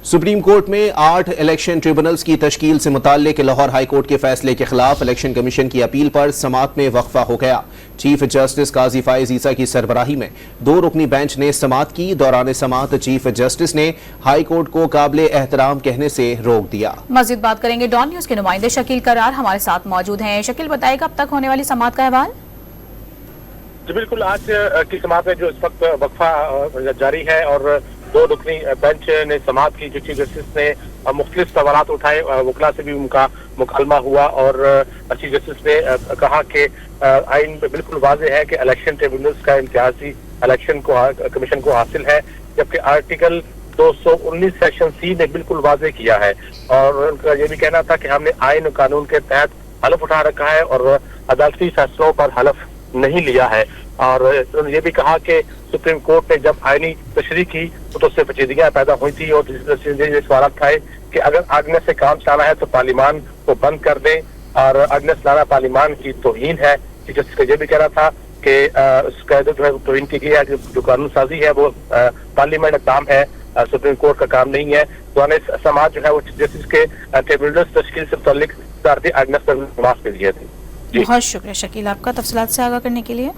Supreme court में 8 election tribunals की तश्कील से मुताल्लिक लाहौर हाई कोर्ट के फैसले के खिलाफ इलेक्शन कमीशन की अपील पर समाअत में वक्फा हो गया। चीफ जस्टिस काजी फाइज ईसा की सरबराही में 2 रुकनी बेंच ने समाअत की। दौरान समाअत चीफ जस्टिस ने हाई कोर्ट को काबिल एहतराम कहने से रोक दिया। मज़ीद बात करेंगे डॉन न्यूज के नुमाइंदे शकील करार हमारे साथ मौजूद हैं। शकील, बताइएगा अब तक होने वाली समाअत का अहवाल। जी बिल्कुल, आज की समाअत में जो इस वक्त वक्फा जारी है और 2 रुकनी बेंच ने समाअत की। जो चीफ जस्टिस ने मुख्तलिफ सवालात उठाए, वकला से भी उनका मुकालमा हुआ और चीफ जस्टिस ने कहा कि आइन में बिल्कुल वाज़ेह है कि इलेक्शन ट्रिब्यूनल्स का इम्तियाजी इलेक्शन कमीशन को हासिल है, जबकि आर्टिकल 219 सेक्शन सी ने बिल्कुल वाज़ेह किया है। और उनका ये भी कहना था कि हमने आइन कानून के तहत हलफ उठा रखा है और अदालती फैसलों पर हलफ नहीं लिया है। और उन्होंने ये भी कहा कि सुप्रीम कोर्ट ने जब आईनी तशरीह की तो उससे पेचीदगियां पैदा हुई थी और ये सवाल उठाए कि अगर आग्नेस से काम चलाना है तो पार्लियामान को बंद कर दें और आग्नेस लाना पार्लियामान की तौहीन है। जस्टिस का ये भी कहना था कि उसका जो है तौहीन की गई है, जो कानून साजी है वो पार्लियामेंट का काम है, सुप्रीम कोर्ट का काम नहीं है। तो समाज जो है वो जस्टिस के ट्रिब्यूनल्स तश्कील से मुताल्लिक आग्नेस पर नमाज पे दिए थे। बहुत शुक्रिया शकील आपका तफसीलात से आगाह करने के लिए।